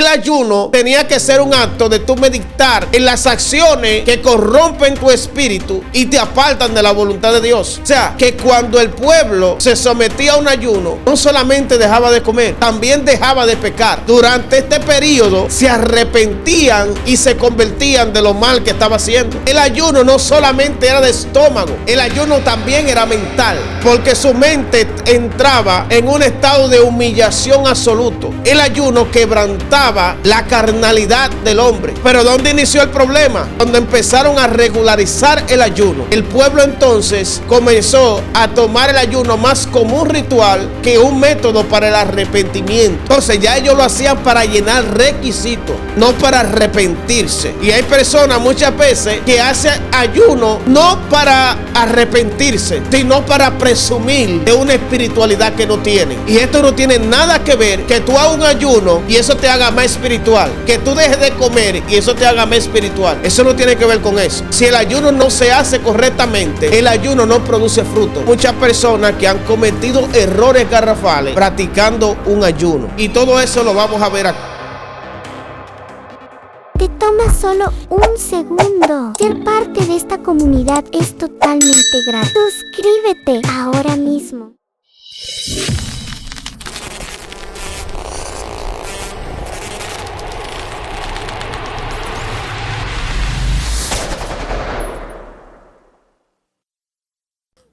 ayuno tenía que ser un acto de tu meditar en las acciones que corrompen tu espíritu y te apartan de la voluntad de Dios. O sea, que cuando el pueblo se sometía a un ayuno, no solamente dejaba de comer, también dejaba de pecar. Durante este periodo se arrepentían y se convertían de lo mal que estaba haciendo. El ayuno no solamente era de estómago, el ayuno también era mental, porque su mente entraba en un estado de humillación absoluto. El ayuno quebrantaba la carnalidad del hombre. Pero ¿dónde inició el problema? Cuando empezaron a regularizar el ayuno, el pueblo entonces comenzó a tomar el ayuno más como un ritual que un método para el arrepentimiento. Entonces ya ellos lo hacían para llenar requisitos, no para arrepentirse. Y hay personas muchas veces que hacen ayuno no para arrepentirse, sino para presumir de una espiritualidad que no tienen. Y esto no tiene nada que ver que tú hagas un ayuno y eso te haga más espiritual, que tú dejes de comer y eso te haga más espiritual. Eso no tiene que ver con eso. Si el ayuno no se hace correctamente, el ayuno no produce fruto. Muchas personas que han cometido errores garrafales practicando un ayuno, y todo eso lo vamos a ver aquí. Te toma solo un segundo. Ser parte de esta comunidad es totalmente gratis. Suscríbete ahora mismo.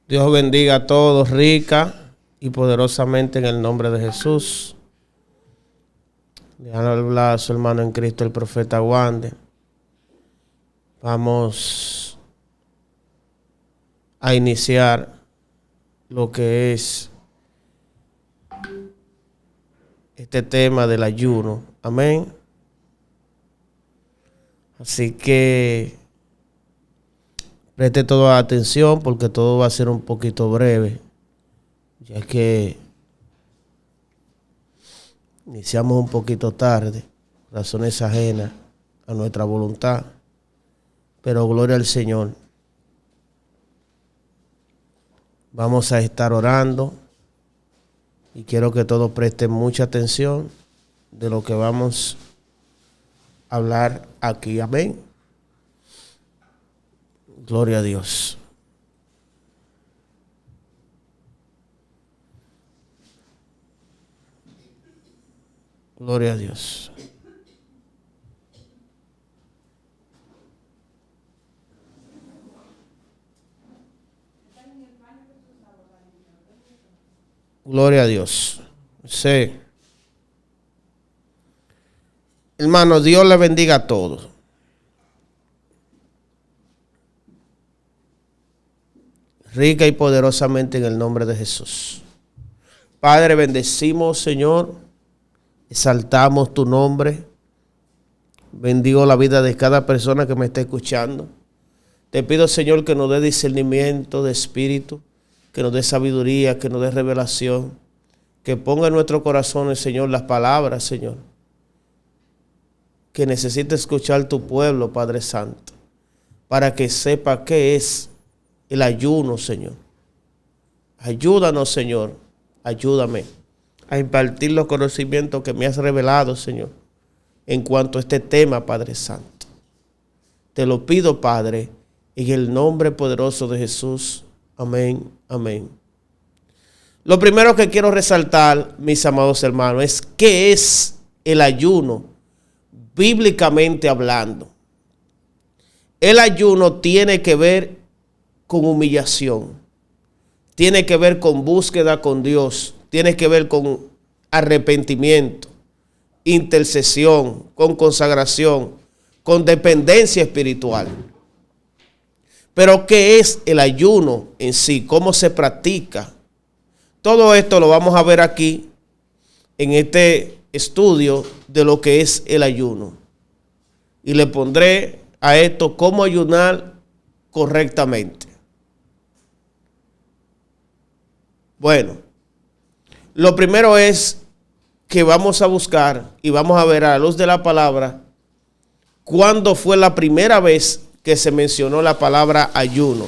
Dios bendiga a todos rica y poderosamente en el nombre de Jesús. Le han hablado a su hermano en Cristo, el profeta Wande. Vamos a iniciar lo que es este tema del ayuno. Amén. Así que preste toda atención porque todo va a ser un poquito breve, ya que iniciamos un poquito tarde, razones ajenas a nuestra voluntad, pero gloria al Señor. Vamos a estar orando y quiero que todos presten mucha atención de lo que vamos a hablar aquí. Amén. Gloria a Dios. Gloria a Dios. Gloria a Dios. Sí. Hermano, Dios le bendiga a todos. Rica y poderosamente en el nombre de Jesús. Padre, bendecimos, Señor. Exaltamos tu nombre. Bendigo la vida de cada persona que me está escuchando. Te pido, Señor, que nos dé discernimiento de espíritu, que nos dé sabiduría, que nos dé revelación, que ponga en nuestro corazón, Señor, las palabras, Señor, que necesita escuchar tu pueblo, Padre Santo, para que sepa qué es el ayuno, Señor. Ayúdanos, Señor. Ayúdame a impartir los conocimientos que me has revelado, Señor, en cuanto a este tema, Padre Santo. Te lo pido, Padre, en el nombre poderoso de Jesús. Amén, amén. Lo primero que quiero resaltar, mis amados hermanos, es qué es el ayuno, bíblicamente hablando. El ayuno tiene que ver con humillación, tiene que ver con búsqueda con Dios, tiene que ver con arrepentimiento, intercesión, con consagración, con dependencia espiritual. Pero ¿qué es el ayuno en sí? ¿Cómo se practica? Todo esto lo vamos a ver aquí en este estudio de lo que es el ayuno. Y le pondré a esto cómo ayunar correctamente. Bueno, lo primero es que vamos a buscar y vamos a ver a la luz de la palabra cuándo fue la primera vez que se mencionó la palabra ayuno,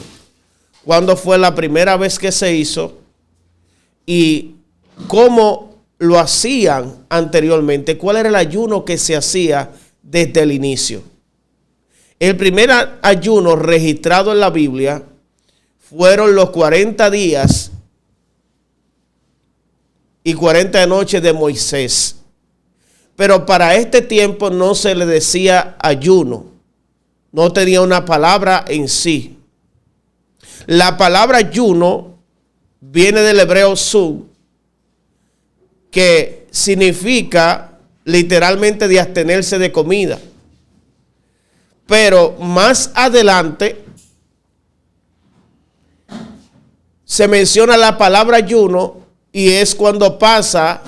cuándo fue la primera vez que se hizo y cómo lo hacían anteriormente? ¿Cuál era el ayuno que se hacía desde el inicio? El primer ayuno registrado en la Biblia fueron los 40 días y 40 noches de Moisés. Pero para este tiempo no se le decía ayuno. No tenía una palabra en sí. La palabra ayuno viene del hebreo sub, que significa literalmente de abstenerse de comida. Pero más adelante se menciona la palabra ayuno y es cuando pasa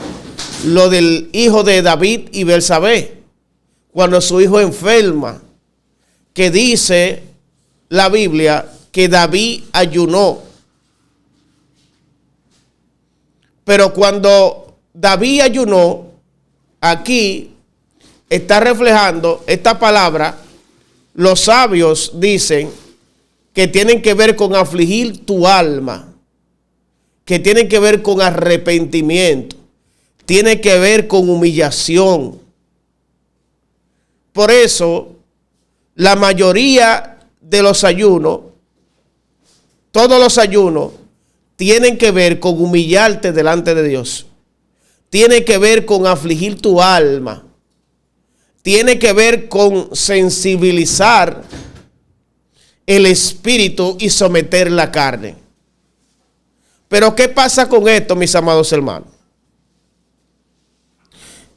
lo del hijo de David y Betsabé, cuando su hijo enferma, que dice la Biblia que David ayunó. Pero cuando David ayunó, aquí está reflejando esta palabra. Los sabios dicen que tienen que ver con afligir tu alma, que tienen que ver con arrepentimiento, tiene que ver con humillación. Por eso, la mayoría de los ayunos, todos los ayunos, tienen que ver con humillarte delante de Dios. Tiene que ver con afligir tu alma. Tiene que ver con sensibilizar el espíritu y someter la carne. Pero ¿qué pasa con esto, mis amados hermanos?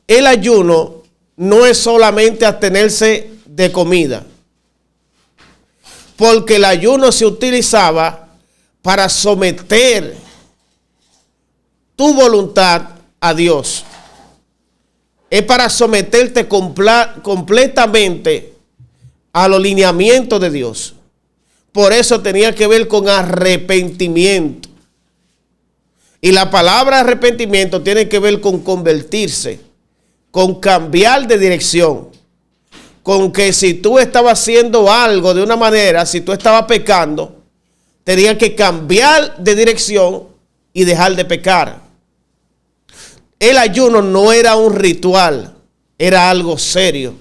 El ayuno no es solamente abstenerse de comida, porque el ayuno se utilizaba para someter tu voluntad a Dios. Es para someterte completamente a los lineamientos de Dios. Por eso tenía que ver con arrepentimiento. Y la palabra arrepentimiento tiene que ver con convertirse, con cambiar de dirección. Con que si tú estabas haciendo algo de una manera, si tú estabas pecando, tenías que cambiar de dirección y dejar de pecar. El ayuno no era un ritual, era algo serio.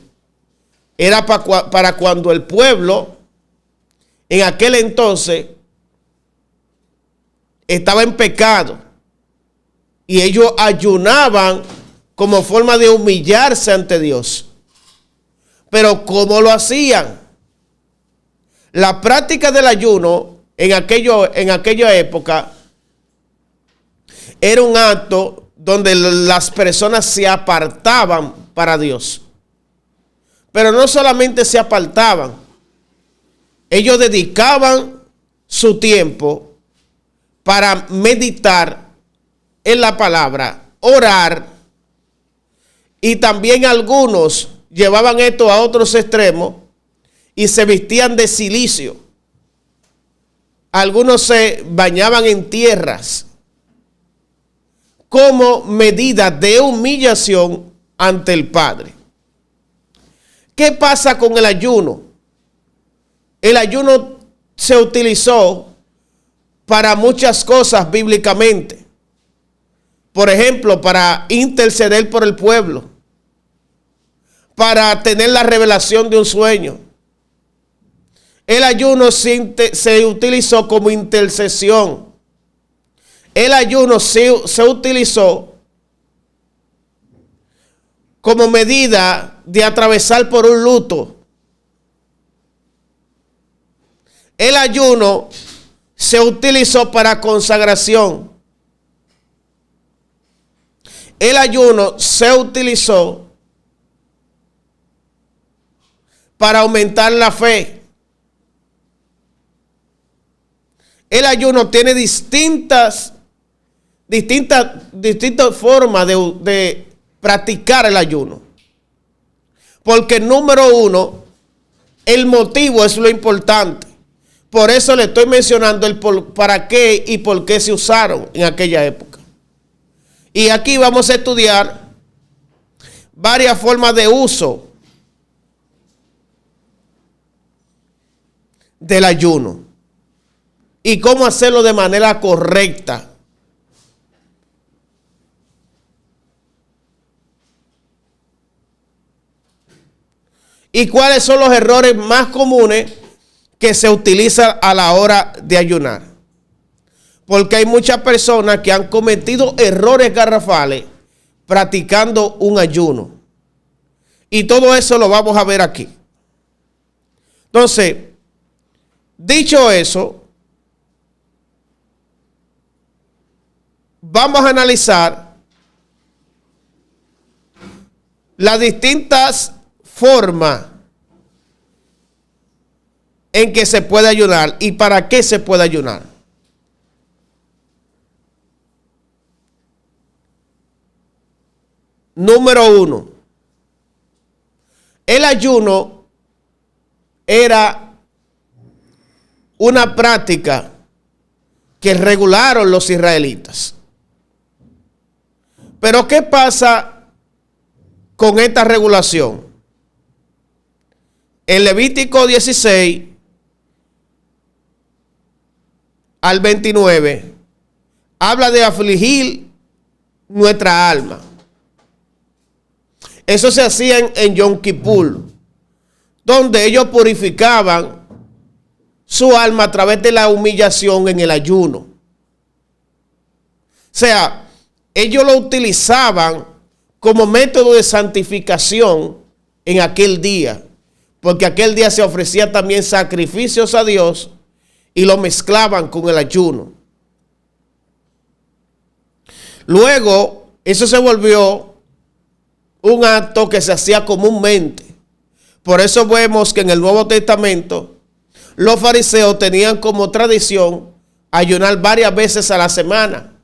Era para cuando el pueblo en aquel entonces estaba en pecado y ellos ayunaban como forma de humillarse ante Dios. Pero ¿cómo lo hacían? La práctica del ayuno en aquella época era un acto donde las personas se apartaban para Dios. Pero no solamente se apartaban, ellos dedicaban su tiempo para meditar en la palabra, orar, y también algunos llevaban esto a otros extremos y se vestían de cilicio. Algunos se bañaban en tierras como medida de humillación ante el Padre. ¿Qué pasa con el ayuno? El ayuno se utilizó para muchas cosas bíblicamente. Por ejemplo, para interceder por el pueblo, para tener la revelación de un sueño. El ayuno se utilizó como intercesión. El ayuno se utilizó como medida de atravesar por un luto. El ayuno se utilizó para consagración. El ayuno se utilizó para aumentar la fe. El ayuno tiene distintas formas de practicar el ayuno. Porque número uno, el motivo es lo importante. Por eso le estoy mencionando para qué y por qué se usaron en aquella época. Y aquí vamos a estudiar varias formas de uso del ayuno y cómo hacerlo de manera correcta. ¿Y cuáles son los errores más comunes que se utilizan a la hora de ayunar? Porque hay muchas personas que han cometido errores garrafales practicando un ayuno. Y todo eso lo vamos a ver aquí. Entonces, dicho eso, vamos a analizar las distintas formas en que se puede ayunar y para qué se puede ayunar. Número 1. El ayuno era una práctica que regularon los israelitas. Pero ¿qué pasa con esta regulación? En Levítico 16 al 29 habla de afligir nuestra alma. Eso se hacía en Yom Kippur, donde ellos purificaban su alma a través de la humillación en el ayuno. O sea, ellos lo utilizaban como método de santificación en aquel día, porque aquel día se ofrecía también sacrificios a Dios y lo mezclaban con el ayuno. Luego, eso se volvió un acto que se hacía comúnmente. Por eso vemos que en el Nuevo Testamento los fariseos tenían como tradición ayunar varias veces a la semana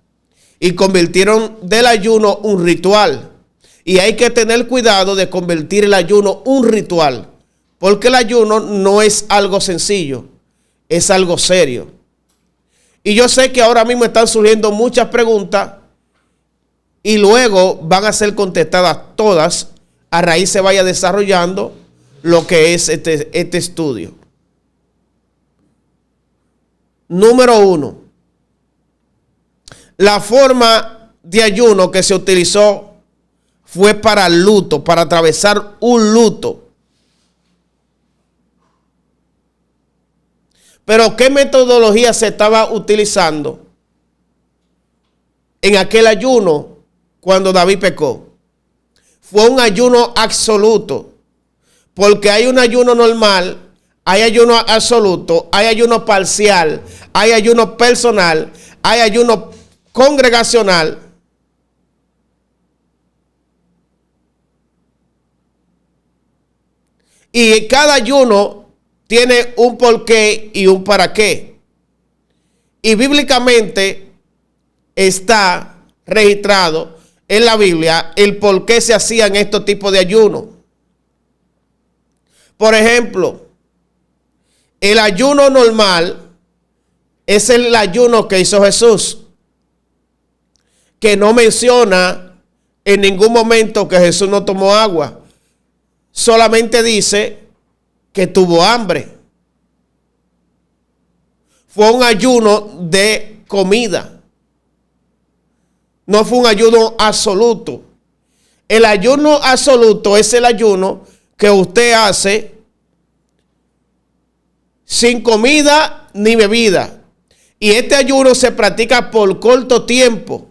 y convirtieron del ayuno un ritual. Y hay que tener cuidado de convertir el ayuno un ritual, porque el ayuno no es algo sencillo, es algo serio. Y yo sé que ahora mismo están surgiendo muchas preguntas y luego van a ser contestadas todas a raíz se vaya desarrollando lo que es este estudio. Número 1. La forma de ayuno que se utilizó fue para el luto, para atravesar un luto. Pero ¿qué metodología se estaba utilizando en aquel ayuno cuando David pecó? Fue un ayuno absoluto, porque hay un ayuno normal, hay ayuno absoluto, hay ayuno parcial, hay ayuno personal, hay ayuno congregacional. Y cada ayuno tiene un porqué y un para qué. Y bíblicamente está registrado en la Biblia el por qué se hacían estos tipos de ayunos. Por ejemplo, el ayuno normal es el ayuno que hizo Jesús, que no menciona en ningún momento que Jesús no tomó agua. Solamente dice que tuvo hambre. Fue un ayuno de comida. No fue un ayuno absoluto. El ayuno absoluto es el ayuno que usted hace sin comida ni bebida. Y este ayuno se practica por corto tiempo.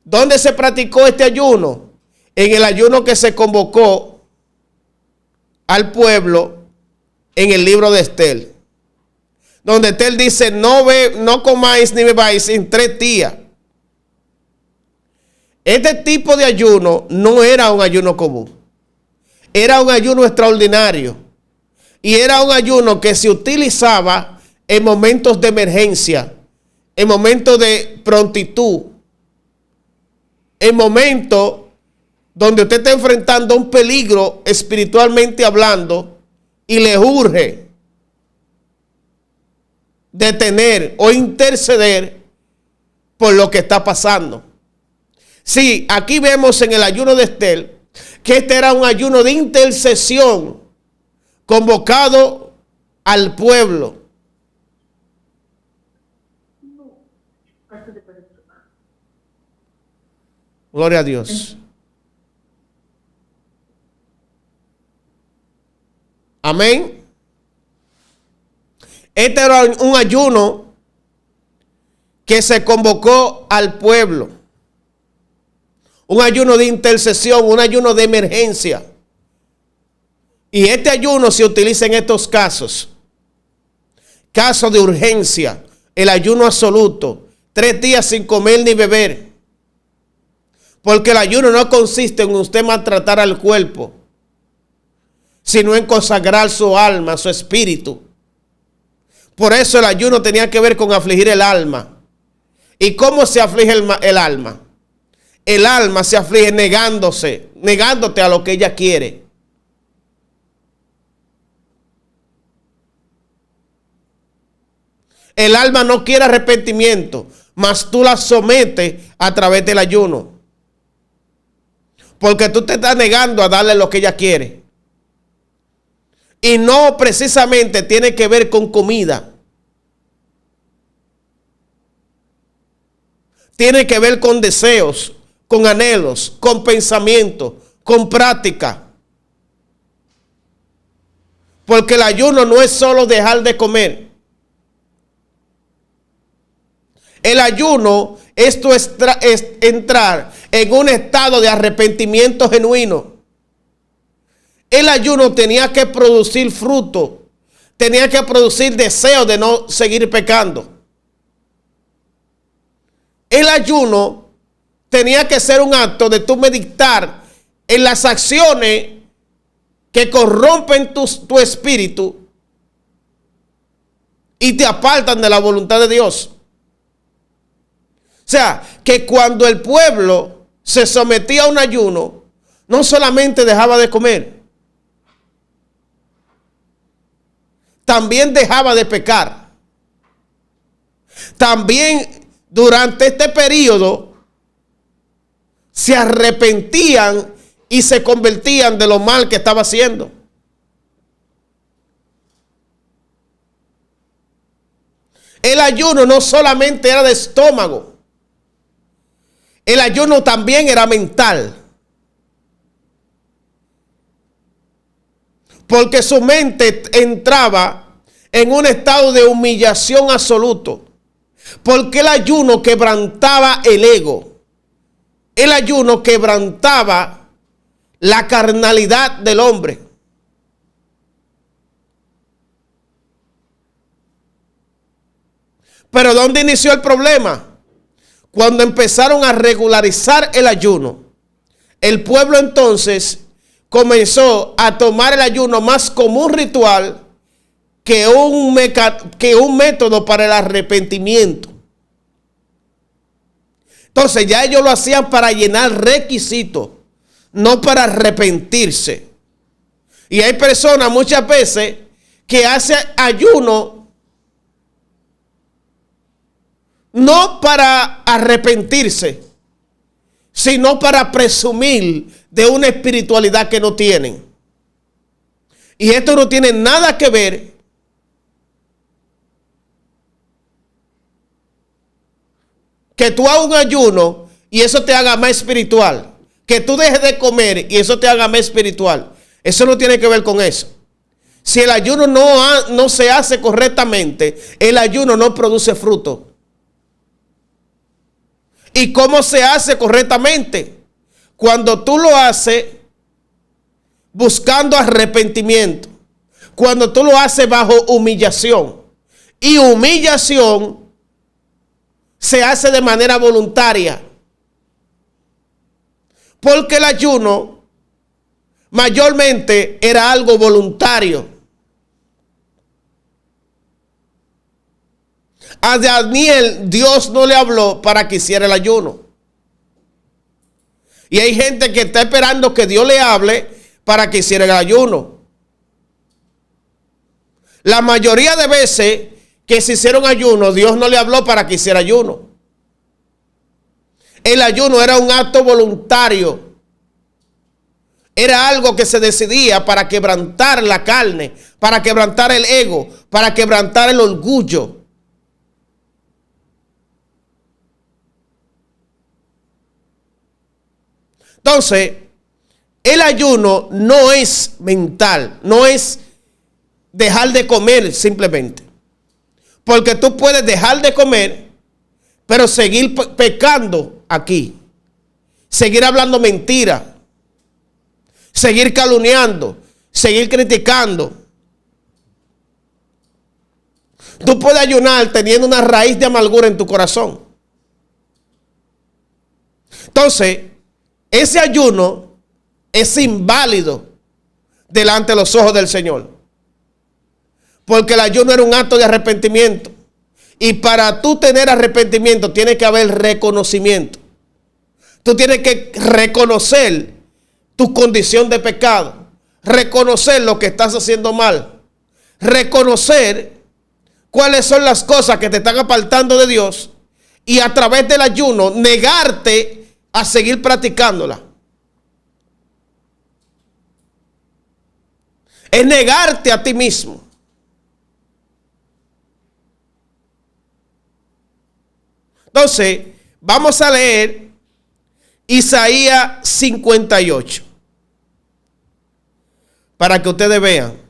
¿Dónde se practicó este ayuno? En el ayuno que se convocó al pueblo en el libro de Esther, donde Esther dice: no comáis ni bebáis en 3 días. Este tipo de ayuno no era un ayuno común, era un ayuno extraordinario y era un ayuno que se utilizaba en momentos de emergencia, en momentos de prontitud, en momentos donde usted está enfrentando un peligro espiritualmente hablando y le urge detener o interceder por lo que está pasando. Sí, aquí vemos en el ayuno de Esther que este era un ayuno de intercesión convocado al pueblo. Gloria a Dios. Amén. Este era un ayuno que se convocó al pueblo. Un ayuno de intercesión, un ayuno de emergencia. Y este ayuno se utiliza en estos casos. Casos de urgencia, el ayuno absoluto, 3 días sin comer ni beber. Porque el ayuno no consiste en usted maltratar al cuerpo, sino en consagrar su alma, su espíritu. Por eso el ayuno tenía que ver con afligir el alma. ¿Y cómo se aflige el alma? El alma se aflige negándote a lo que ella quiere. El alma no quiere arrepentimiento, mas tú la sometes a través del ayuno. Porque tú te estás negando a darle lo que ella quiere. Y no precisamente tiene que ver con comida. Tiene que ver con deseos, con anhelos, con pensamientos, con práctica. Porque el ayuno no es solo dejar de comer. El ayuno, esto es entrar en un estado de arrepentimiento genuino. El ayuno tenía que producir fruto, tenía que producir deseo de no seguir pecando. El ayuno tenía que ser un acto de tú meditar en las acciones que corrompen tu espíritu y te apartan de la voluntad de Dios. O sea, que cuando el pueblo se sometía a un ayuno, no solamente dejaba de comer, también dejaba de pecar. También durante este periodo se arrepentían y se convertían de lo mal que estaba haciendo. El ayuno no solamente era de estómago. El ayuno también era mental. Porque su mente entraba en un estado de humillación absoluto. Porque el ayuno quebrantaba el ego. El ayuno quebrantaba la carnalidad del hombre. Pero ¿dónde inició el problema? Cuando empezaron a regularizar el ayuno, el pueblo entonces comenzó a tomar el ayuno más como un ritual que un método para el arrepentimiento. Entonces ya ellos lo hacían para llenar requisitos, no para arrepentirse. Y hay personas muchas veces que hacen ayuno no para arrepentirse, sino para presumir de una espiritualidad que no tienen. Y esto no tiene nada que ver que tú hagas un ayuno y eso te haga más espiritual. Que tú dejes de comer y eso te haga más espiritual. Eso no tiene que ver con eso. Si el ayuno no se hace correctamente, el ayuno no produce fruto. ¿Y cómo se hace correctamente? Cuando tú lo haces buscando arrepentimiento. Cuando tú lo haces bajo humillación. Y humillación se hace de manera voluntaria. Porque el ayuno mayormente era algo voluntario. A Daniel Dios no le habló para que hiciera el ayuno. Y hay gente que está esperando que Dios le hable para que hiciera el ayuno. La mayoría de veces que se hicieron ayuno, Dios no le habló para que hiciera ayuno. El ayuno era un acto voluntario. Era algo que se decidía para quebrantar la carne, para quebrantar el ego, para quebrantar el orgullo. Entonces, el ayuno no es mental, no es dejar de comer simplemente. Porque tú puedes dejar de comer, pero seguir pecando aquí. Seguir hablando mentira. Seguir calumniando. Seguir criticando. Tú puedes ayunar teniendo una raíz de amargura en tu corazón. Entonces, ese ayuno es inválido delante de los ojos del Señor. Porque el ayuno era un acto de arrepentimiento. Y para tú tener arrepentimiento tiene que haber reconocimiento. Tú tienes que reconocer tu condición de pecado. Reconocer lo que estás haciendo mal. Reconocer cuáles son las cosas que te están apartando de Dios. Y a través del ayuno negarte a seguir practicándola. Es negarte a ti mismo. Entonces, vamos a leer Isaías 58. Para que ustedes vean.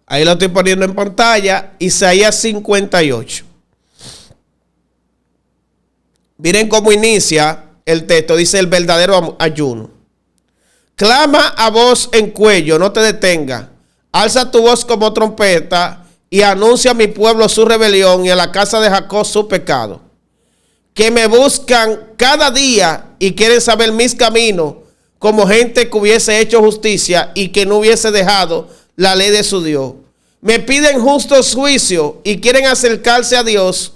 Ahí lo estoy poniendo en pantalla. Isaías 58. Miren cómo inicia el texto. Dice el verdadero ayuno. Clama a voz en cuello, no te detenga. Alza tu voz como trompeta y anuncia a mi pueblo su rebelión y a la casa de Jacob su pecado. Que me buscan cada día y quieren saber mis caminos, como gente que hubiese hecho justicia y que no hubiese dejado la ley de su Dios. Me piden justos juicios y quieren acercarse a Dios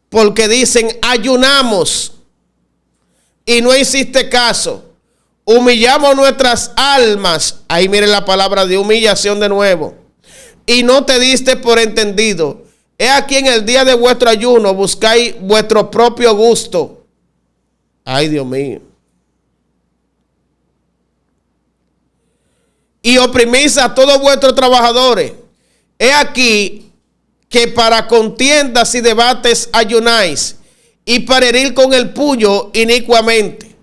porque dicen ayunamos y no hiciste caso. Humillamos nuestras almas. Ahí miren la palabra de humillación de nuevo. Y no te diste por entendido. He aquí en el día de vuestro ayuno buscáis vuestro propio gusto. Ay, Dios mío. Y oprimís a todos vuestros trabajadores. He aquí que para contiendas y debates ayunáis, y para herir con el puño inicuamente.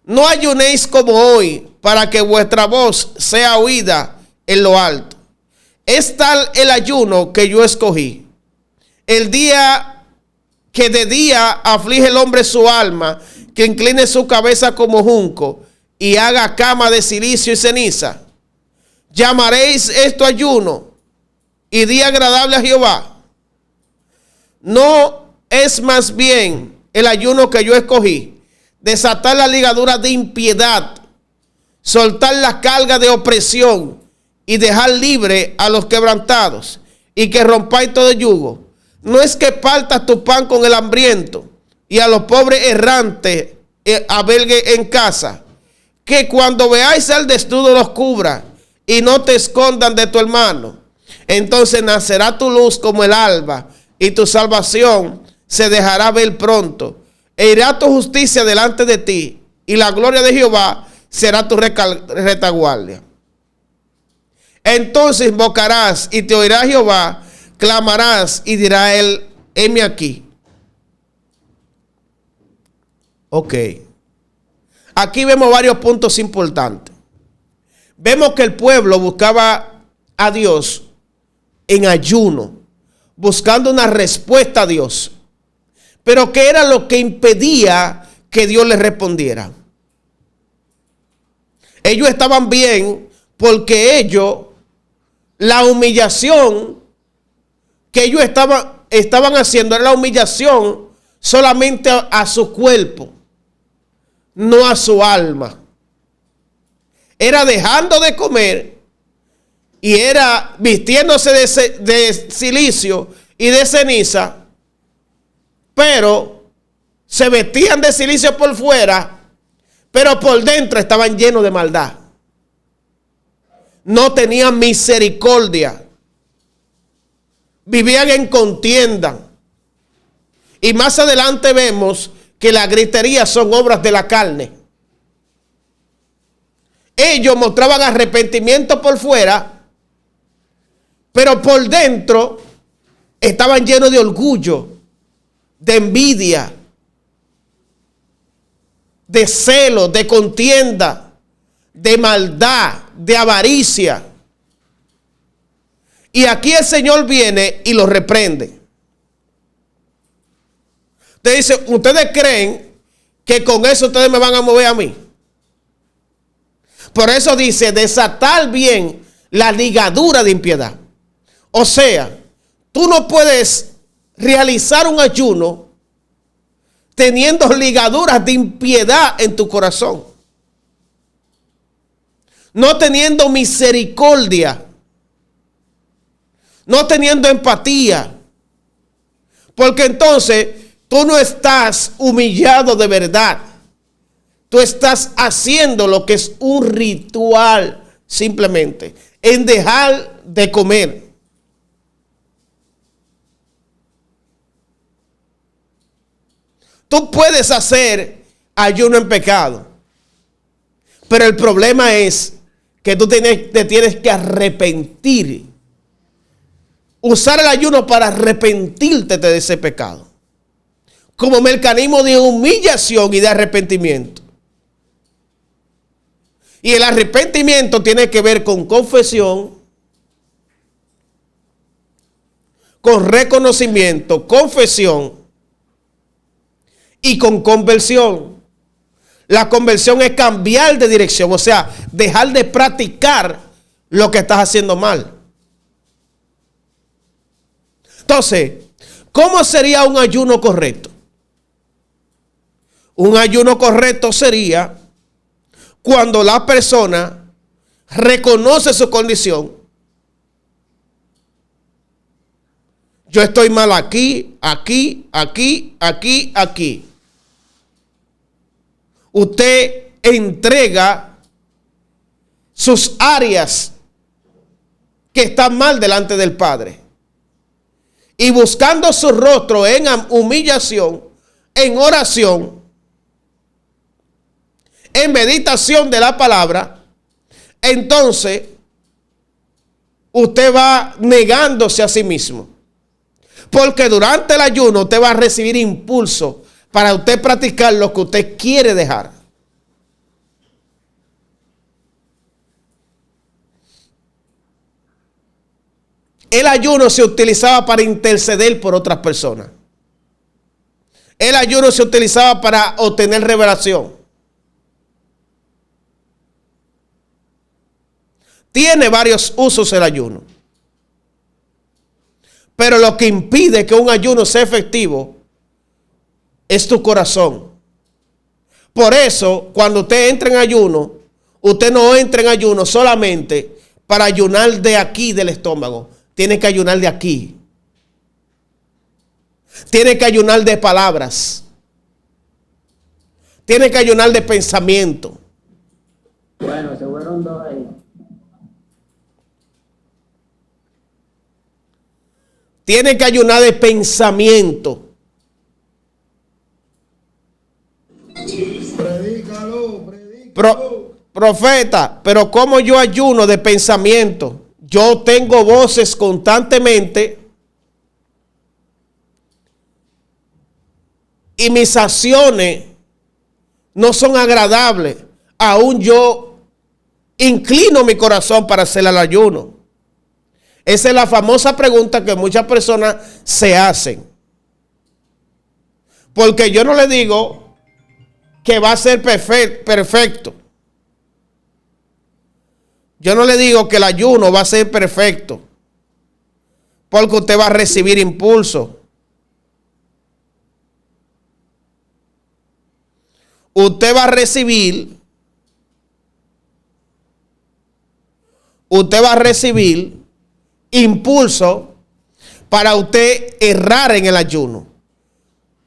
No ayunéis como hoy, para que vuestra voz sea oída en lo alto. Es tal el ayuno que yo escogí. El día que de día aflige el hombre su alma, que incline su cabeza como junco, y haga cama de cilicio y ceniza. Llamaréis esto ayuno y día agradable a Jehová. No es más bien el ayuno que yo escogí, desatar la ligadura de impiedad, soltar la carga de opresión y dejar libre a los quebrantados, y que rompáis todo yugo. No es que partas tu pan con el hambriento y a los pobres errantes albergue en casa. Que cuando veáis al desnudo los cubra y no te escondan de tu hermano. Entonces nacerá tu luz como el alba y tu salvación se dejará ver pronto. E irá tu justicia delante de ti y la gloria de Jehová será tu retaguardia. Entonces invocarás y te oirá Jehová, clamarás y dirá él, heme aquí. Ok. Aquí vemos varios puntos importantes. Vemos que el pueblo buscaba a Dios en ayuno, buscando una respuesta a Dios. Pero ¿qué era lo que impedía que Dios les respondiera? Ellos estaban bien porque ellos, la humillación que ellos estaban haciendo era la humillación solamente a su cuerpo, no a su alma. Era dejando de comer y era vistiéndose de silicio y de ceniza, pero se vestían de silicio por fuera, pero por dentro estaban llenos de maldad. No tenían misericordia. Vivían en contienda. Y más adelante vemos que las griterías son obras de la carne. Ellos mostraban arrepentimiento por fuera, pero por dentro estaban llenos de orgullo, de envidia, de celo, de contienda, de maldad, de avaricia. Y aquí el Señor viene y los reprende. Te dice, ¿ustedes creen que con eso ustedes me van a mover a mí? Por eso dice, desatar bien la ligadura de impiedad. O sea, tú no puedes realizar un ayuno teniendo ligaduras de impiedad en tu corazón. No teniendo misericordia. No teniendo empatía. Porque entonces tú no estás humillado de verdad. Tú estás haciendo lo que es un ritual simplemente. En dejar de comer. Tú puedes hacer ayuno en pecado. Pero el problema es que tú te tienes que arrepentir. Usar el ayuno para arrepentirte de ese pecado. Como mecanismo de humillación y de arrepentimiento. Y el arrepentimiento tiene que ver con confesión, con reconocimiento, confesión y con conversión. La conversión es cambiar de dirección, o sea, dejar de practicar lo que estás haciendo mal. Entonces, ¿cómo sería un ayuno correcto? Un ayuno correcto sería cuando la persona reconoce su condición. Yo estoy mal aquí, aquí, aquí, aquí, aquí. Usted entrega sus áreas que están mal delante del Padre. Y buscando su rostro en humillación, en oración, en meditación de la palabra, entonces usted va negándose a sí mismo. Porque durante el ayuno usted va a recibir impulso para usted practicar lo que usted quiere dejar. El ayuno se utilizaba para interceder por otras personas. El ayuno se utilizaba para obtener revelación. Tiene varios usos el ayuno. Pero lo que impide que un ayuno sea efectivo es tu corazón. Por eso, cuando usted entra en ayuno, usted no entra en ayuno solamente para ayunar de aquí del estómago. Tiene que ayunar de aquí. Tiene que ayunar de palabras. Tiene que ayunar de pensamiento. Bueno, se fueron dos ahí. Tiene que ayunar de pensamiento. Profeta, pero ¿cómo yo ayuno de pensamiento? Yo tengo voces constantemente y mis acciones no son agradables. Aún yo inclino mi corazón para hacer el ayuno. Esa es la famosa pregunta que muchas personas se hacen. Porque yo no le digo que va a ser perfecto. Yo no le digo que el ayuno va a ser perfecto. Porque usted va a recibir impulso. Usted va a recibir impulso para usted errar en el ayuno.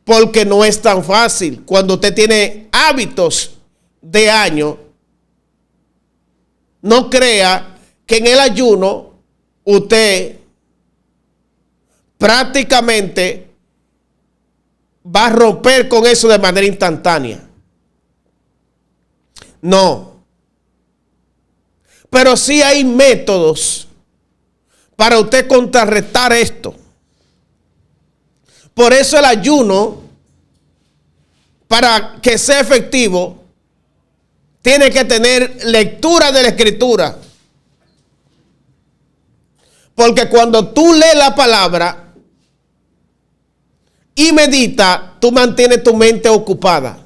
Porque no es tan fácil. Cuando usted tiene hábitos de años, no crea que en el ayuno usted prácticamente va a romper con eso de manera instantánea. No. Pero sí hay métodos para usted contrarrestar esto. Por eso el ayuno, para que sea efectivo, tiene que tener lectura de la Escritura. Porque cuando tú lees la palabra y meditas, tú mantienes tu mente ocupada.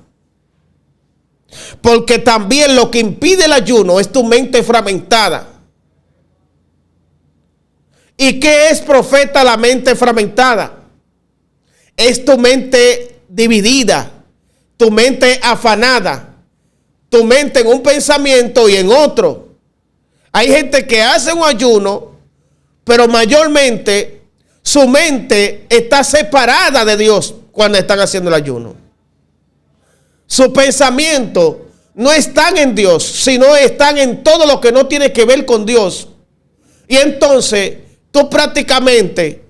Porque también lo que impide el ayuno es tu mente fragmentada. ¿Y qué es, profeta, la mente fragmentada? Es tu mente dividida, tu mente afanada, tu mente en un pensamiento y en otro. Hay gente que hace un ayuno, pero mayormente su mente está separada de Dios cuando están haciendo el ayuno. Sus pensamientos no están en Dios, sino están en todo lo que no tiene que ver con Dios. Y entonces tú prácticamente,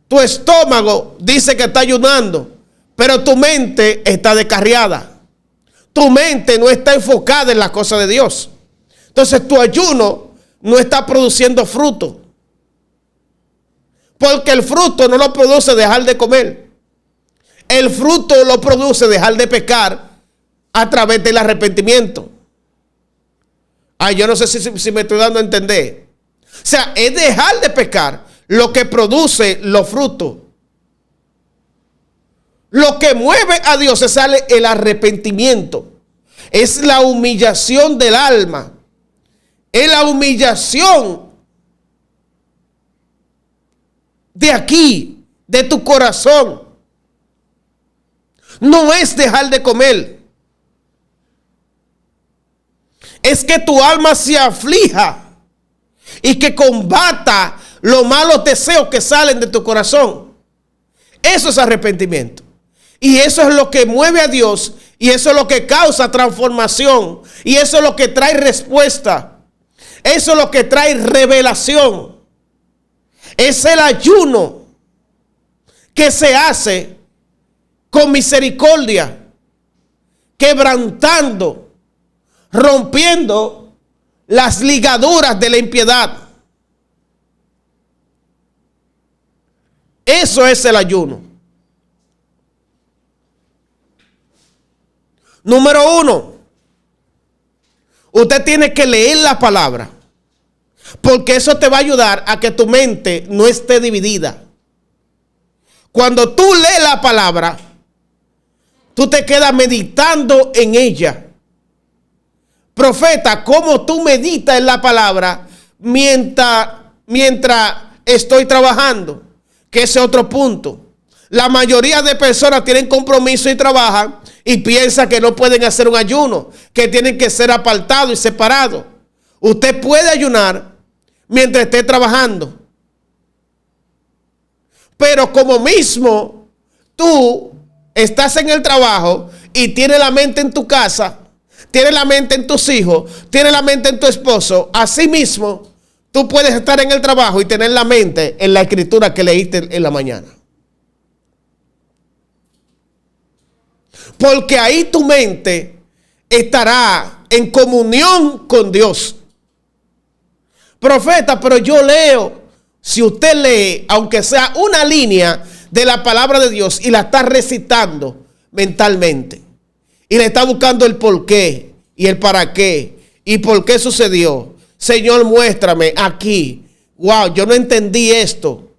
tu estómago dice que está ayunando, pero tu mente está descarriada. Tu mente no está enfocada en las cosas de Dios. Entonces tu ayuno no está produciendo fruto. Porque el fruto no lo produce dejar de comer. El fruto lo produce dejar de pecar a través del arrepentimiento. Ay, yo no sé si me estoy dando a entender. O sea, es dejar de pecar lo que produce los frutos. Lo que mueve a Dios es el arrepentimiento. Es la humillación del alma. Es la humillación de aquí, de tu corazón. No es dejar de comer. Es que tu alma se aflija y que combata los malos deseos que salen de tu corazón. Eso es arrepentimiento. Y eso es lo que mueve a Dios. Y eso es lo que causa transformación. Y eso es lo que trae respuesta. Eso es lo que trae revelación. Es el ayuno que se hace con misericordia, quebrantando, rompiendo las ligaduras de la impiedad. Eso es el ayuno. Número 1, usted tiene que leer la palabra, porque eso te va a ayudar a que tu mente no esté dividida. Cuando tú lees la palabra, tú te quedas meditando en ella. Profeta, ¿cómo tú meditas en la palabra mientras estoy trabajando? Que ese es otro punto. La mayoría de personas tienen compromiso y trabajan y piensan que no pueden hacer un ayuno, que tienen que ser apartados y separados. Usted puede ayunar mientras esté trabajando. Pero como mismo tú estás en el trabajo y tienes la mente en tu casa, tienes la mente en tus hijos, tienes la mente en tu esposo, así mismo tú puedes estar en el trabajo y tener la mente en la escritura que leíste en la mañana. Porque ahí tu mente estará en comunión con Dios. Profeta, pero yo leo. Si usted lee, aunque sea una línea de la palabra de Dios y la está recitando mentalmente, y le está buscando el por qué y el para qué y por qué sucedió. Señor, muéstrame aquí. Wow, yo no entendí esto.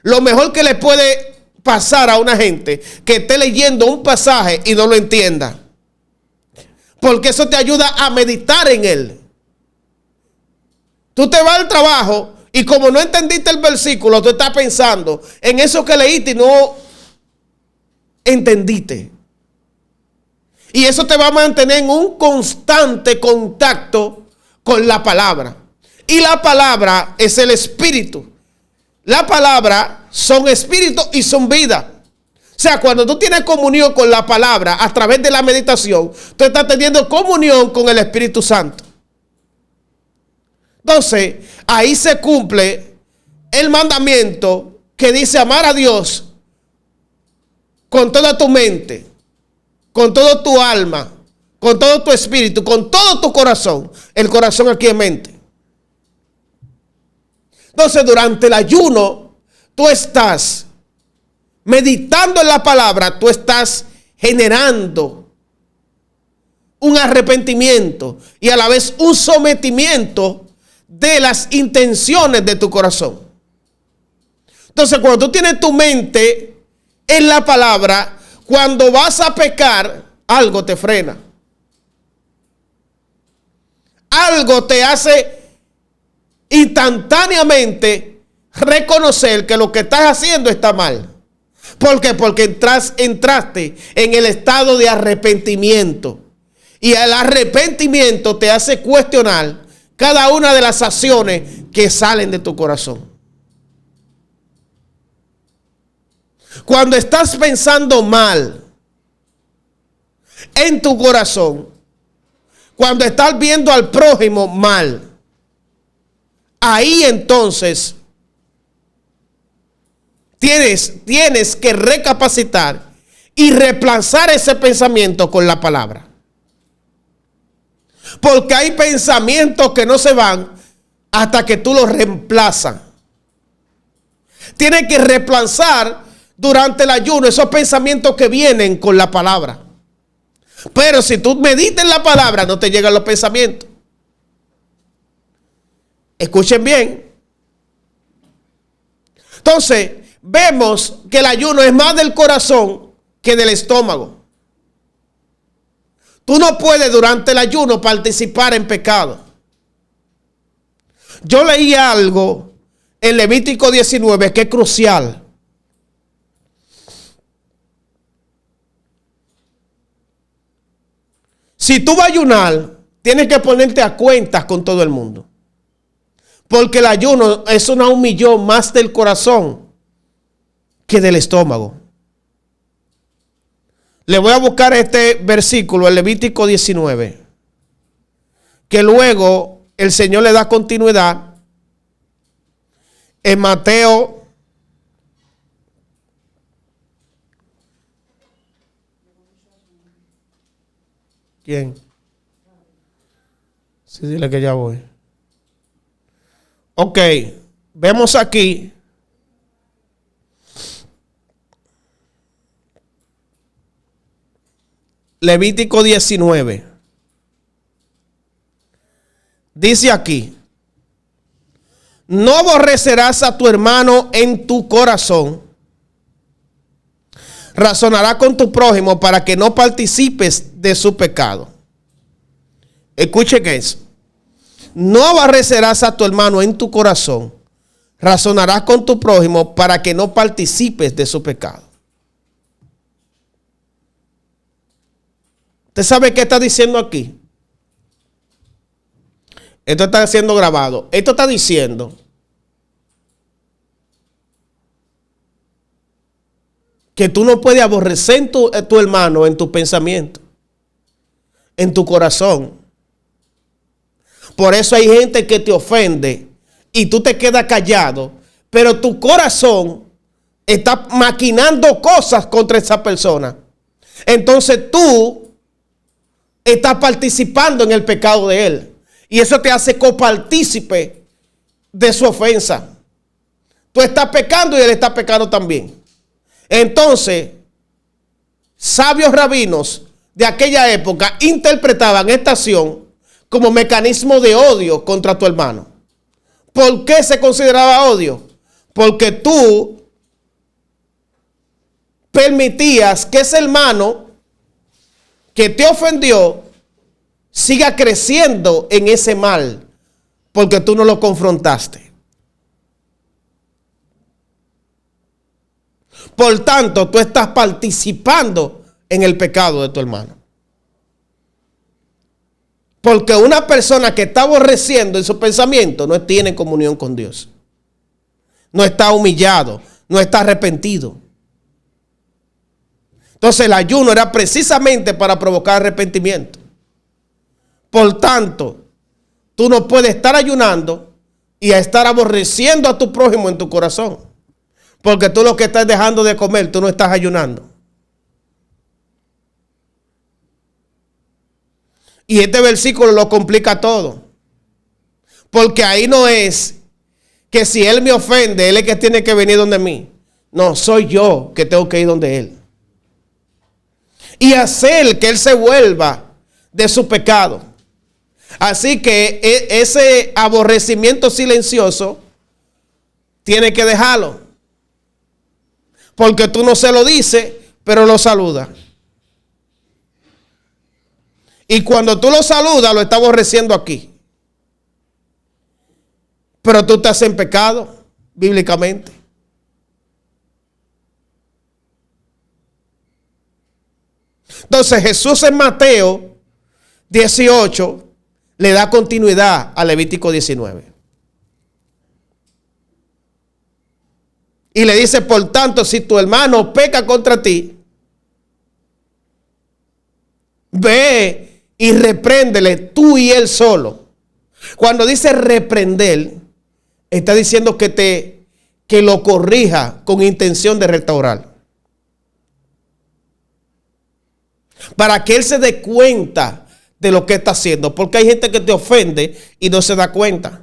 Lo mejor que le puede pasar a una gente que esté leyendo un pasaje y no lo entienda, porque eso te ayuda a meditar en él. Tú te vas al trabajo y como no entendiste el versículo, tú estás pensando en eso que leíste y no entendiste. Y eso te va a mantener en un constante contacto con la palabra. Y la palabra es el espíritu. La palabra son espíritu y son vida. O sea, cuando tú tienes comunión con la palabra a través de la meditación, tú estás teniendo comunión con el Espíritu Santo. Entonces, ahí se cumple el mandamiento que dice amar a Dios con toda tu mente, con todo tu alma, con todo tu espíritu, con todo tu corazón. El corazón aquí es mente. Entonces, durante el ayuno, tú estás meditando en la palabra, tú estás generando un arrepentimiento y a la vez un sometimiento de las intenciones de tu corazón. Entonces, cuando tú tienes tu mente en la palabra, cuando vas a pecar, algo te frena. Algo te hace instantáneamente reconocer que lo que estás haciendo está mal. ¿Por qué? Porque entraste en el estado de arrepentimiento. Y el arrepentimiento te hace cuestionar cada una de las acciones que salen de tu corazón. Cuando estás pensando mal en tu corazón, cuando estás viendo al prójimo mal, ahí entonces tienes que recapacitar y reemplazar ese pensamiento con la palabra. Porque hay pensamientos que no se van hasta que tú los reemplazas. Tienes que reemplazar durante el ayuno esos pensamientos que vienen con la palabra. Pero si tú meditas en la palabra, no te llegan los pensamientos. Escuchen bien. Entonces, vemos que el ayuno es más del corazón que del estómago. Tú no puedes durante el ayuno participar en pecado. Yo leí algo en Levítico 19 que es crucial. Si tú vas a ayunar, tienes que ponerte a cuentas con todo el mundo. Porque el ayuno es una humillón más del corazón que del estómago. Le voy a buscar este versículo, el Levítico 19, que luego el Señor le da continuidad en Mateo. ¿Quién? Sí, dile que ya voy. Ok, vemos aquí Levítico 19. Dice aquí: no aborrecerás a tu hermano en tu corazón. Razonará con tu prójimo para que no participes de su pecado. Escuche que es: no aborrecerás a tu hermano en tu corazón. Razonarás con tu prójimo para que no participes de su pecado. ¿Usted sabe qué está diciendo aquí? Esto está siendo grabado. Esto está diciendo que tú no puedes aborrecer a tu hermano en tu pensamiento, en tu corazón. Por eso hay gente que te ofende y tú te quedas callado, pero tu corazón está maquinando cosas contra esa persona. Entonces tú estás participando en el pecado de él. Y eso te hace copartícipe de su ofensa. Tú estás pecando y él está pecando también. Entonces, sabios rabinos de aquella época interpretaban esta acción como mecanismo de odio contra tu hermano. ¿Por qué se consideraba odio? Porque tú permitías que ese hermano que te ofendió siga creciendo en ese mal, porque tú no lo confrontaste. Por tanto, tú estás participando en el pecado de tu hermano. Porque una persona que está aborreciendo en su pensamiento no tiene comunión con Dios. No está humillado, no está arrepentido. Entonces el ayuno era precisamente para provocar arrepentimiento. Por tanto, tú no puedes estar ayunando y estar aborreciendo a tu prójimo en tu corazón. Porque tú lo que estás dejando de comer, tú no estás ayunando. Y este versículo lo complica todo. Porque ahí no es que si él me ofende, él es que tiene que venir donde mí. No, soy yo que tengo que ir donde él. Y hacer que él se vuelva de su pecado. Así que ese aborrecimiento silencioso tiene que dejarlo. Porque tú no se lo dices, pero lo saludas. Y cuando tú lo saludas, lo estás aborreciendo aquí. Pero tú estás en pecado, bíblicamente. Entonces Jesús en Mateo 18 le da continuidad a Levítico 19. Y le dice, por tanto, si tu hermano peca contra ti, ve y repréndele tú y él solo. Cuando dice reprender, está diciendo que lo corrija con intención de restaurar. Para que él se dé cuenta de lo que está haciendo. Porque hay gente que te ofende y no se da cuenta.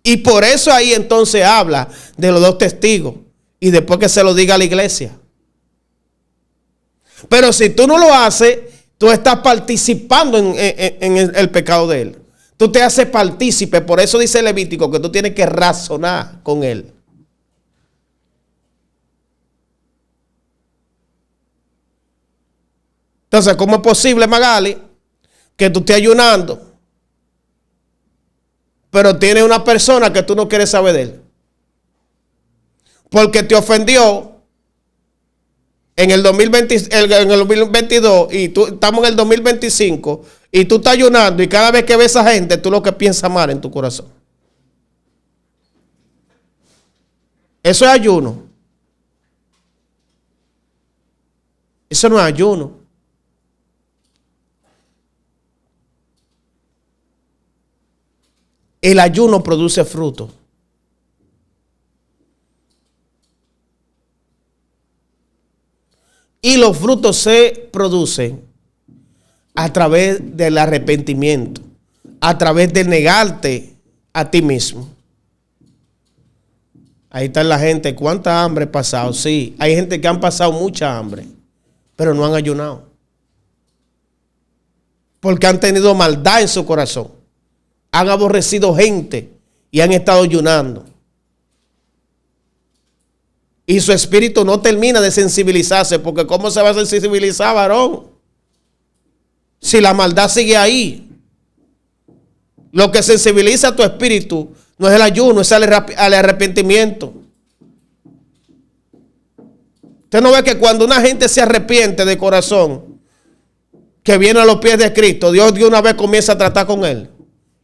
Y por eso ahí entonces habla de los dos testigos. Y después que se lo diga a la iglesia. Pero si tú no lo haces, tú estás participando en el pecado de él. Tú te haces partícipe. Por eso dice Levítico que tú tienes que razonar con él. Entonces, ¿cómo es posible, Magali, que tú estés ayunando, pero tienes una persona que tú no quieres saber de él? Porque te ofendió en el 2022 y estamos en el 2025 y tú estás ayunando y cada vez que ves a esa gente, tú lo que piensas mal en tu corazón. Eso es ayuno. Eso no es ayuno. El ayuno produce fruto. Y los frutos se producen a través del arrepentimiento, a través de negarte a ti mismo. Ahí está la gente. ¿Cuánta hambre ha pasado? Sí, hay gente que han pasado mucha hambre, pero no han ayunado. Porque han tenido maldad en su corazón. Han aborrecido gente y han estado ayunando. Y su espíritu no termina de sensibilizarse, porque ¿cómo se va a sensibilizar, varón? Si la maldad sigue ahí. Lo que sensibiliza a tu espíritu no es el ayuno, es el arrepentimiento. Usted no ve que cuando una gente se arrepiente de corazón, que viene a los pies de Cristo, Dios de una vez comienza a tratar con él.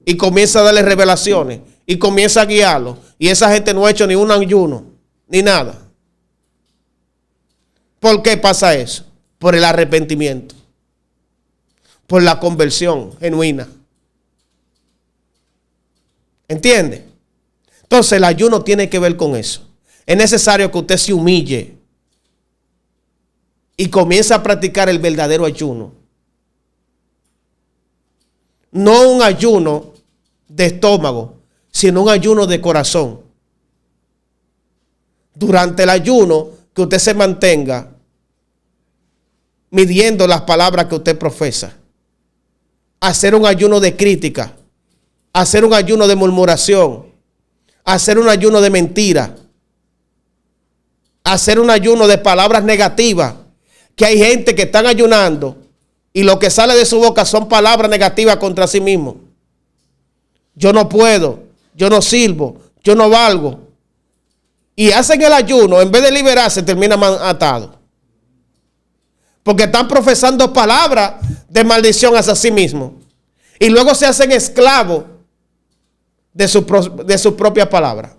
Y comienza a darle revelaciones. Y comienza a guiarlo. Y esa gente no ha hecho ni un ayuno. Ni nada. ¿Por qué pasa eso? Por el arrepentimiento. Por la conversión genuina. ¿Entiende? Entonces el ayuno tiene que ver con eso. Es necesario que usted se humille. Y comience a practicar el verdadero ayuno. No un ayuno de estómago, sino un ayuno de corazón. Durante el ayuno, que usted se mantenga midiendo las palabras que usted profesa. Hacer un ayuno de crítica. Hacer un ayuno de murmuración. Hacer un ayuno de mentira. Hacer un ayuno de palabras negativas. Que hay gente que están ayunando y lo que sale de su boca son palabras negativas contra sí mismo. Yo no puedo, yo no sirvo, yo no valgo. Y hacen el ayuno, en vez de liberarse, terminan atados. Porque están profesando palabras de maldición hacia sí mismos. Y luego se hacen esclavos de su propia palabra.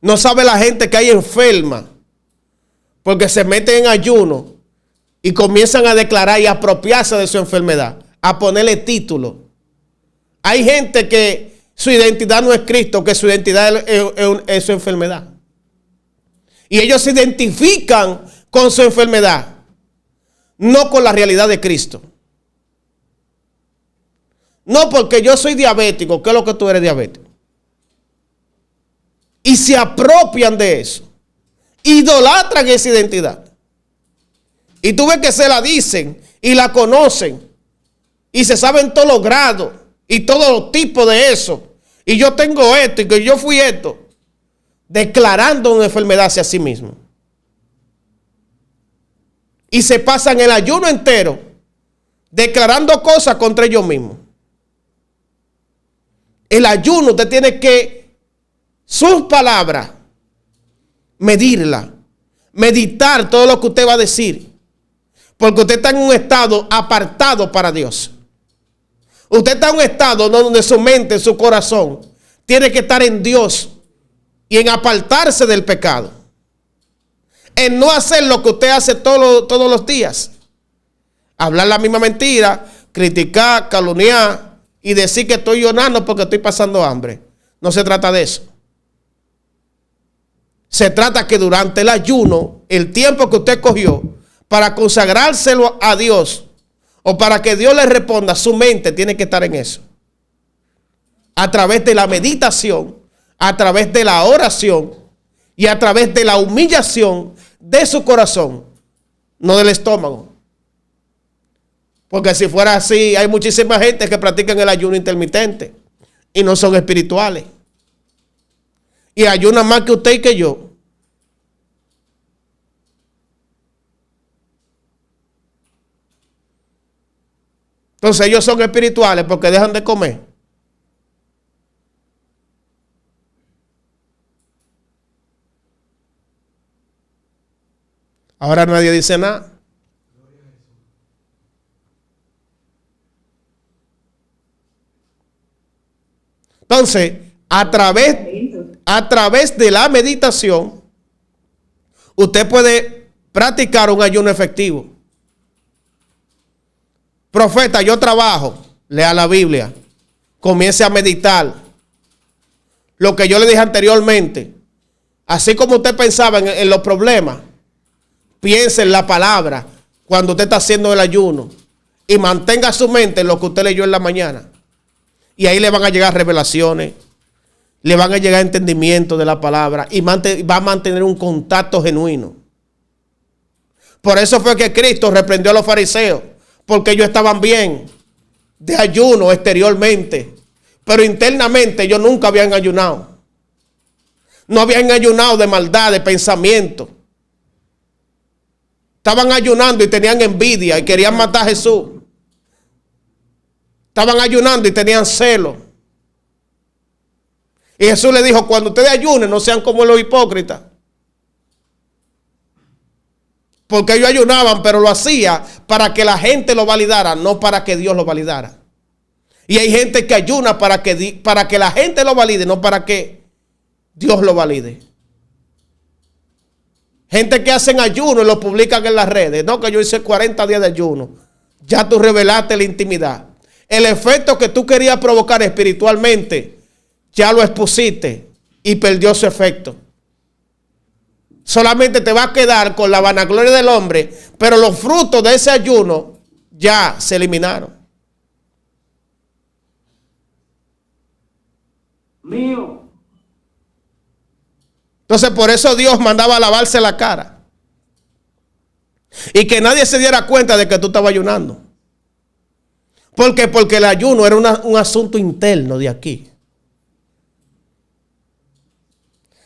No sabe la gente que hay enferma. Porque se meten en ayuno y comienzan a declarar y apropiarse de su enfermedad. A ponerle título. Hay gente que su identidad no es Cristo, que su identidad es su enfermedad. Y ellos se identifican con su enfermedad, no con la realidad de Cristo. No porque yo soy diabético, ¿qué es lo que tú eres diabético? Y se apropian de eso. Idolatran esa identidad. Y tú ves que se la dicen y la conocen. Y se saben todos los grados y todos los tipos de eso. Y yo tengo esto y que yo fui esto. Declarando una enfermedad hacia sí mismo. Y se pasan el ayuno entero declarando cosas contra ellos mismos. El ayuno usted tiene que, sus palabras, medirla, meditar todo lo que usted va a decir. Porque usted está en un estado apartado para Dios. Usted está en un estado donde su mente, su corazón, tiene que estar en Dios y en apartarse del pecado. En no hacer lo que usted hace todos los días. Hablar la misma mentira, criticar, calumniar y decir que estoy llorando porque estoy pasando hambre. No se trata de eso. Se trata que durante el ayuno, el tiempo que usted cogió para consagrárselo a Dios o para que Dios le responda, su mente tiene que estar en eso. A través de la meditación, a través de la oración y a través de la humillación de su corazón, no del estómago. Porque si fuera así, hay muchísima gente que practican el ayuno intermitente y no son espirituales. Y ayunan más que usted y que yo. Entonces ellos son espirituales porque dejan de comer. Ahora nadie dice nada. Entonces, a través de la meditación, usted puede practicar un ayuno efectivo. Profeta, yo trabajo, lea la Biblia, comience a meditar. Lo que yo le dije anteriormente, así como usted pensaba en los problemas, piense en la palabra cuando usted está haciendo el ayuno y mantenga su mente en lo que usted leyó en la mañana. Y ahí le van a llegar revelaciones, le van a llegar entendimiento de la palabra y va a mantener un contacto genuino. Por eso fue que Cristo reprendió a los fariseos, porque ellos estaban bien de ayuno exteriormente, pero internamente ellos nunca habían ayunado. No habían ayunado de maldad, de pensamiento. Estaban ayunando y tenían envidia y querían matar a Jesús. Estaban ayunando y tenían celo. Y Jesús le dijo, cuando ustedes ayunen, no sean como los hipócritas. Porque ellos ayunaban, pero lo hacía para que la gente lo validara, no para que Dios lo validara. Y hay gente que ayuna para que la gente lo valide, no para que Dios lo valide. Gente que hacen ayuno y lo publican en las redes. No, que yo hice 40 días de ayuno. Ya tú revelaste la intimidad. El efecto que tú querías provocar espiritualmente, ya lo expusiste y perdió su efecto. Solamente te va a quedar con la vanagloria del hombre, pero los frutos de ese ayuno ya se eliminaron. Mío. Entonces por eso Dios mandaba a lavarse la cara. Y que nadie se diera cuenta de que tú estabas ayunando. ¿Por qué? Porque el ayuno era un asunto interno de aquí.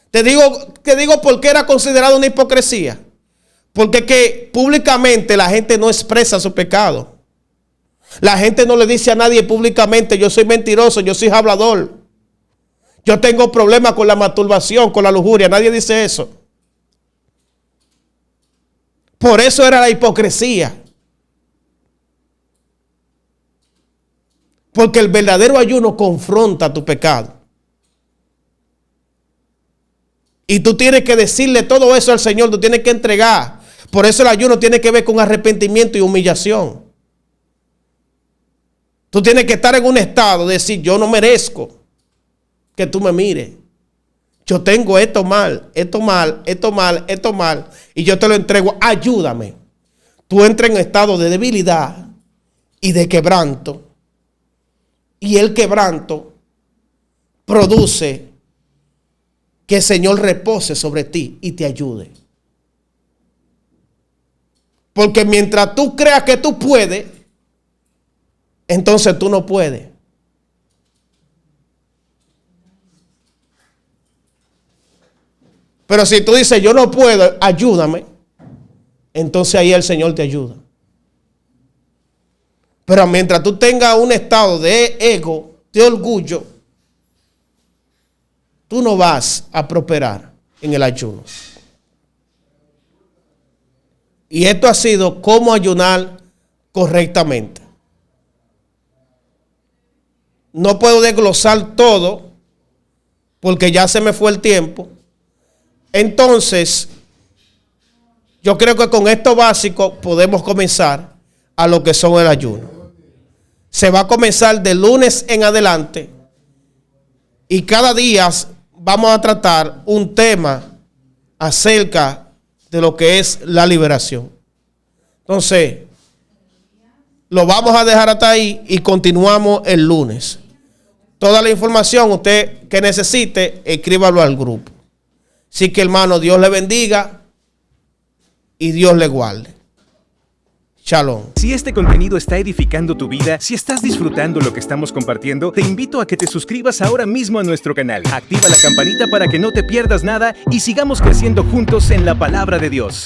Te digo por qué era considerado una hipocresía. Porque que públicamente la gente no expresa su pecado. La gente no le dice a nadie públicamente, yo soy mentiroso, yo soy hablador. Yo tengo problemas con la masturbación, con la lujuria. Nadie dice eso. Por eso era la hipocresía. Porque el verdadero ayuno confronta tu pecado. Y tú tienes que decirle todo eso al Señor, tú tienes que entregar. Por eso el ayuno tiene que ver con arrepentimiento y humillación. Tú tienes que estar en un estado de decir, yo no merezco. que tú me mires. Yo tengo esto mal, esto mal, esto mal, esto mal, y yo te lo entrego. Ayúdame. Tú entras en estado de debilidad y de quebranto. Y el quebranto produce que el Señor repose sobre ti y te ayude. Porque mientras tú creas que tú puedes, entonces tú no puedes. Pero si tú dices, yo no puedo, ayúdame, entonces ahí el Señor te ayuda. Pero mientras tú tengas un estado de ego, de orgullo, tú no vas a prosperar en el ayuno. Y esto ha sido cómo ayunar correctamente. No puedo desglosar todo porque ya se me fue el tiempo. Entonces, yo creo que con esto básico podemos comenzar a lo que son el ayuno. Se va a comenzar de lunes en adelante y cada día vamos a tratar un tema acerca de lo que es la liberación. Entonces, lo vamos a dejar hasta ahí y continuamos el lunes. Toda la información usted que necesite, escríbalo al grupo. Así que, hermano, Dios le bendiga y Dios le guarde. Shalom. Si este contenido está edificando tu vida, si estás disfrutando lo que estamos compartiendo, te invito a que te suscribas ahora mismo a nuestro canal. Activa la campanita para que no te pierdas nada y sigamos creciendo juntos en la palabra de Dios.